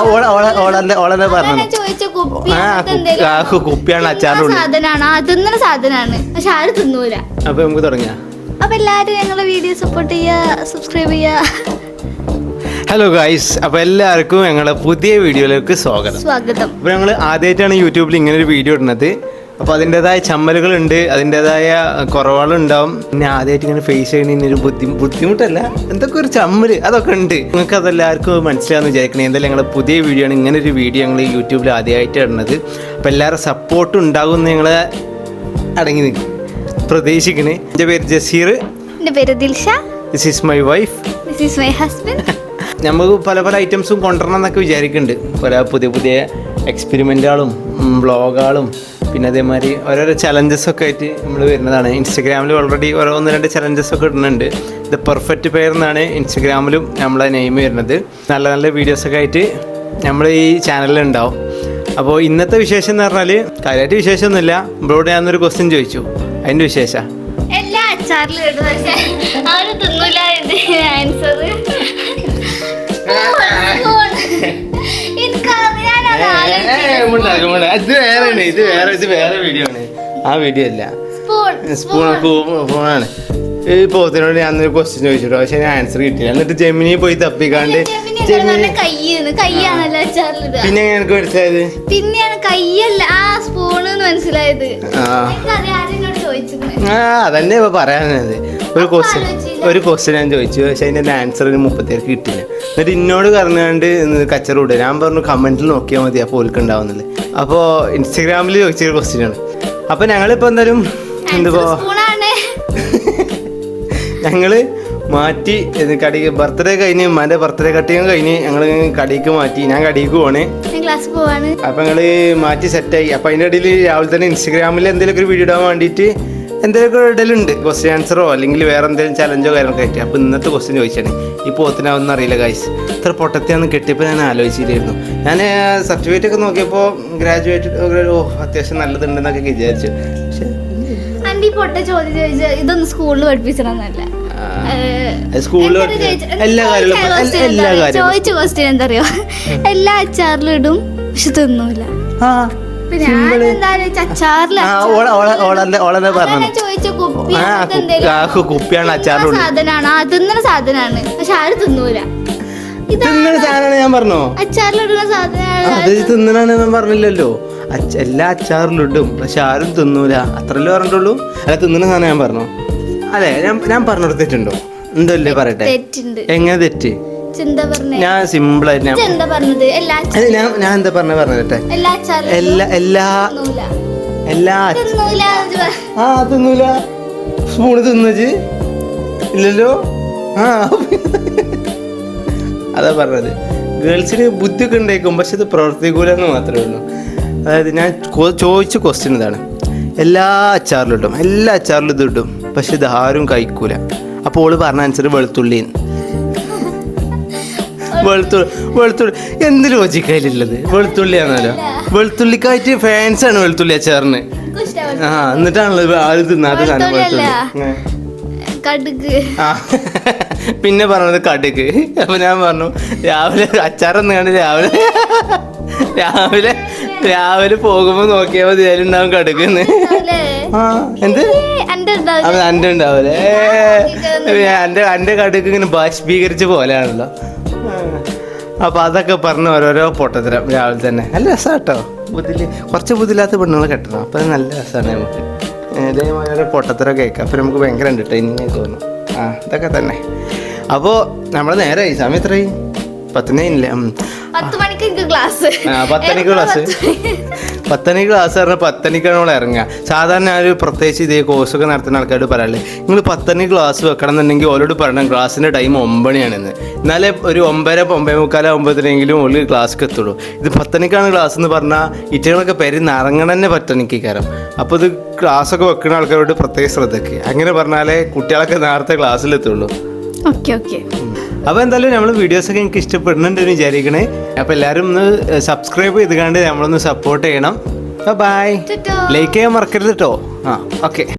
ഓളെ പറഞ്ഞു കുപ്പിയാണ് അച്ചാറിനുള്ളിൽ സാധനമാണ് പക്ഷെ ആരും തിന്നൂല. അപ്പൊ നമുക്ക് തുടങ്ങിയ അപ്പൊ എല്ലാരും ഞങ്ങളെ വീഡിയോ സപ്പോർട്ട് ചെയ്യുക, സബ്സ്ക്രൈബ് ചെയ്യുക. ഹലോ ഗൈസ്, അപ്പോൾ എല്ലാവർക്കും ഞങ്ങളുടെ പുതിയ വീഡിയോയിലേക്ക് സ്വാഗതം. അപ്പോൾ ഞങ്ങൾ ആദ്യമായിട്ടാണ് യൂട്യൂബിൽ ഇങ്ങനെ ഒരു വീഡിയോ ഇടുന്നത്. അപ്പോൾ അതിൻ്റെതായ ചമ്മലുകളുണ്ട്, അതിൻ്റെതായ കുറവുകളുണ്ടാവും. പിന്നെ ആദ്യമായിട്ട് ഇങ്ങനെ ഫേസ് ചെയ്യുന്നതിനൊരു ബുദ്ധിമുട്ടല്ല, എന്തൊക്കെ ഒരു ചമ്മൽ അതൊക്കെ ഉണ്ട്. നിങ്ങൾക്ക് അതെല്ലാവർക്കും മനസ്സിലാകുമെന്ന് വിചാരിക്കണേ. എന്തായാലും ഞങ്ങളുടെ പുതിയ വീഡിയോ ആണ്. ഇങ്ങനെ ഒരു വീഡിയോ ഞങ്ങൾ യൂട്യൂബിൽ ആദ്യമായിട്ട് ഇടുന്നത്. അപ്പോൾ എല്ലാവരും സപ്പോർട്ട് ഉണ്ടാകുമെന്ന് ഞങ്ങൾ അടങ്ങി പ്രതീക്ഷിക്കണേ. എൻ്റെ പേര് ജസീർ. എൻ്റെ പേര് Dilsha. This is my wife. This is my husband. നമുക്ക് പല പല ഐറ്റംസും കൊണ്ടുവരണം എന്നൊക്കെ വിചാരിക്കുന്നുണ്ട്. പല പുതിയ പുതിയ എക്സ്പെരിമെൻറ്റുകളും വ്ളോഗുകളും പിന്നെ അതേമാതിരി ഓരോരോ ചലഞ്ചസൊക്കെ ആയിട്ട് നമ്മൾ വരുന്നതാണ്. ഇൻസ്റ്റഗ്രാമിൽ ഓൾറെഡി ഓരോ 1-2 ചലഞ്ചസൊക്കെ ഇടുന്നുണ്ട്. ദ പെർഫെക്റ്റ് പെയർ എന്നാണ് ഇൻസ്റ്റഗ്രാമിലും നമ്മളെ നെയിം വരുന്നത്. നല്ല നല്ല വീഡിയോസൊക്കെ ആയിട്ട് നമ്മൾ ഈ ചാനലിലുണ്ടാവും. അപ്പോൾ ഇന്നത്തെ വിശേഷം എന്ന് പറഞ്ഞാൽ കാര്യമായിട്ട് വിശേഷമൊന്നുമില്ല. ഇവരോട് ഞാനൊരു ക്വസ്റ്റ്യൻ ചോദിച്ചു, അതിൻ്റെ വിശേഷം എല്ലാ അച്ചാറിലും ഇടും പക്ഷേ ആരും തിന്നൂല. ആൻസർ ഇത് വേറെ വീഡിയോ ആണ്. ആ വീഡിയോ അല്ല, സ്പൂണാണ്. ഈ പോത്തിനോട് ഞാനൊരു ക്വസ്റ്റ്യൻ ചോദിച്ചിട്ടു, പക്ഷെ ഞാൻ ആൻസർ കിട്ടിയില്ല. എന്നിട്ട് ജെമിനി പോയി തപ്പിക്കാണ്ട് പിന്നെ എനിക്ക് മനസ്സിലായത് പിന്നെയാണ് കയ്യല്ല ആ സ്പൂണ് മനസ്സിലായത്. അതന്നെ ഇപ്പൊ പറയാനത്. ഒരു ക്വസ്റ്റ്യൻ ഞാൻ ചോദിച്ചു, പക്ഷെ അതിൻ്റെ ആൻസർ 30 കിട്ടില്ല. എന്നിട്ട് ഇന്നോട് പറഞ്ഞുകൊണ്ട് കച്ചറ വിടുക. ഞാൻ പറഞ്ഞു കമൻറ്റിൽ നോക്കിയാൽ മതി, അപ്പോൾ ഓൽക്ക് ഉണ്ടാവുന്നില്ല. അപ്പോൾ ഇൻസ്റ്റഗ്രാമിൽ ചോദിച്ചൊരു ക്വസ്റ്റ്യൻ ആണ്. അപ്പോൾ ഞങ്ങളിപ്പോൾ എന്തായാലും എന്തിപ്പോ ഞങ്ങൾ മാറ്റി കടിക്ക് ബർത്ത്ഡേ കഴിഞ്ഞ് ഉമ്മാൻ്റെ ബർത്ത്ഡേ കട്ടിങ് കഴിഞ്ഞ് ഞങ്ങൾ കടിക്ക് മാറ്റി. ഞാൻ കടിക്ക് പോവാണ്. അപ്പം ഞങ്ങൾ മാറ്റി സെറ്റായി. അപ്പം അതിൻ്റെ ഇടയിൽ രാവിലെ തന്നെ ഇൻസ്റ്റഗ്രാമിൽ എന്തെങ്കിലുമൊക്കെ ഒരു വീഡിയോ ഇടാൻ വേണ്ടിയിട്ട് എന്തെങ്കിലുമൊക്കെ ഇടലുണ്ട്, ക്വസ്റ്റ്യൻ ആൻസറോ അല്ലെങ്കിൽ വേറെ എന്തെങ്കിലും ചലഞ്ചോ കാര്യങ്ങളൊക്കെ ആയിട്ട്. അപ്പോൾ ഇന്നത്തെ ക്വസ്റ്റ്യൻ ചോദിച്ചാണ്. ഈ പോത്തിനാവൊന്നും അറിയില്ല ഗൈസ്. ഇത്ര പൊട്ടത്തിയാന്ന് കെട്ടിയപ്പോൾ ഞാൻ ആലോചിച്ചില്ലായിരുന്നു. ഞാൻ സർട്ടിഫിക്കറ്റ് ഒക്കെ നോക്കിയപ്പോൾ ഗ്രാജുവേറ്റ് അത്യാവശ്യം നല്ലതുണ്ടെന്നൊക്കെ വിചാരിച്ചു. പക്ഷേ ഇതൊന്നും സ്കൂളിൽ പഠിപ്പിച്ചിട്ടൊന്നല്ല. ചോദിച്ച ക്വസ്റ്റ്യൻ എന്താ അറിയോ, എല്ലാ അച്ചാറിലും ഇടും പക്ഷെ തിന്നൂല. കുപ്പിയാണ് അച്ചാറിലുള്ള സാധനമാണ് പക്ഷെ ആരും തിന്നൂല. ഞാൻ പറഞ്ഞോ അച്ചാറിലിടുന്ന സാധനമാണ്. അത് തിന്നണാണ് ഞാൻ പറഞ്ഞില്ലല്ലോ. എല്ലാ അച്ചാറിലും ഇടും പക്ഷെ ആരും തിന്നൂല, അത്രല്ലേ പറഞ്ഞിട്ടുള്ളൂ. അല്ല തിന്നുന്ന സാധനം ഞാൻ പറഞ്ഞോ? അതെ, ഞാൻ പറഞ്ഞെടുത്തിട്ടുണ്ടോ? എന്തല്ലേ പറയട്ടെ, എങ്ങനെ തെറ്റ്? ഞാൻ സിമ്പിൾ ആയിട്ട് ഞാൻ എന്താ പറഞ്ഞത് തിന്നൂല. സ്പൂണ് തിന്നത് ഇല്ലല്ലോ. അതാ പറഞ്ഞത്. ഗേൾസിന് ബുദ്ധിയൊക്കെ ഉണ്ടായിരിക്കും പക്ഷെ ഇത് പ്രവർത്തിക്കൂലെന്ന് മാത്രമേ ഉള്ളൂ. അതായത് ഞാൻ ചോദിച്ച ക്വസ്റ്റ്യൻ ഇതാണ്, എല്ലാ അച്ചാറിലും ഇടും, എല്ലാ അച്ചാറിലും ഇത് ഇടും പക്ഷെ ഇത് ആരും കഴിക്കൂല. അപ്പോൾ ഓള് പറഞ്ഞ ആൻസർ വെളുത്തുള്ളി. വെളുത്തുള്ളി എന്ത് ലോജിക്കയിലുള്ളത്? വെളുത്തുള്ളിയാണല്ലോ. വെളുത്തുള്ളിക്കായിട്ട് ഫാൻസാണ് വെളുത്തുള്ളി അച്ചാറിന്. എന്നിട്ടാണല്ലോ ആരും തിന്നാത്ത സാധനം വെളുത്തുള്ളി. പിന്നെ പറഞ്ഞത് കടുക്. അപ്പൊ ഞാൻ പറഞ്ഞു രാവിലെ അച്ചാറൊന്നും കണ്ട് രാവിലെ പോകുമ്പോ നോക്കിയാൽ മതി അതിലുണ്ടാവും കടുകെന്ന്. എന്ത് എന്റെ ഉണ്ടാവൂലേ? എന്റെ കടുക് ഇങ്ങനെ ബാഷ്പീകരിച്ച പോലെയാണല്ലോ. അപ്പൊ അതൊക്കെ പറഞ്ഞ് ഓരോരോ പൊട്ടത്തരം രാവിലെ തന്നെ. നല്ല രസമാട്ടോ. കുറച്ച് ബുദ്ധിയില്ലാത്ത പെണ്ണുങ്ങൾ കെട്ടണം, അപ്പൊ നല്ല രസമാണ് നമുക്ക്. ഇതേമാതിരി ഓരോ പൊട്ടത്തരം കേൾക്കാം, അപ്പൊ നമുക്ക് ഭയങ്കര എന്റർടൈനിങ് ആയി തോന്നും. ഇതൊക്കെ തന്നെ. അപ്പോൾ നമ്മൾ നേരെ ഈ സമയം എത്രയായി? 10 കഴിഞ്ഞില്ലേ? 10 മണിക്ക് ക്ലാസ്. 10 മണിക്ക് ക്ലാസ്. 10 മണിക്ക് ക്ലാസ് പറഞ്ഞാൽ 10 മണിക്കാണ് നമ്മൾ ഇറങ്ങുക. സാധാരണ ഒരു പ്രത്യേകിച്ച് ഇതേ കോഴ്സൊക്കെ നടത്തുന്ന ആൾക്കാരോട് പറയാല്ലേ, നിങ്ങൾ 10 മണിക്ക് ക്ലാസ് വെക്കണം എന്നുണ്ടെങ്കിൽ ഓരോട് പറയണം ക്ലാസ്സിൻ്റെ ടൈം 9 മണിയാണെന്ന്. എന്നാലേ ഒരു 9:45 ഓല് ക്ലാസ്സിക്ക് എത്തുള്ളൂ. ഇത് 10 മണിക്കാണ് ക്ലാസ് എന്ന് പറഞ്ഞാൽ ഇറ്റകളൊക്കെ പേര് ഇറങ്ങണം തന്നെ 10 മണിക്ക് കയറും. അപ്പോൾ ഇത് ക്ലാസ്സൊക്കെ വെക്കുന്ന ആൾക്കാരോട് പ്രത്യേക ശ്രദ്ധയ്ക്ക് അങ്ങനെ പറഞ്ഞാലേ കുട്ടികളൊക്കെ നേരത്തെ ക്ലാസ്സിലെത്തുള്ളൂ. അപ്പോൾ എന്തായാലും നമ്മൾ വീഡിയോസൊക്കെ എനിക്ക് ഇഷ്ടപ്പെടുന്നുണ്ടെന്ന് വിചാരിക്കണേ. അപ്പോൾ എല്ലാവരും ഒന്ന് സബ്സ്ക്രൈബ് ചെയ്തുകൊണ്ട് നമ്മളൊന്ന് സപ്പോർട്ട് ചെയ്യണം. ബൈ. ലൈക്ക് ചെയ്യാൻ മറക്കരുത് കേട്ടോ. ഓക്കെ.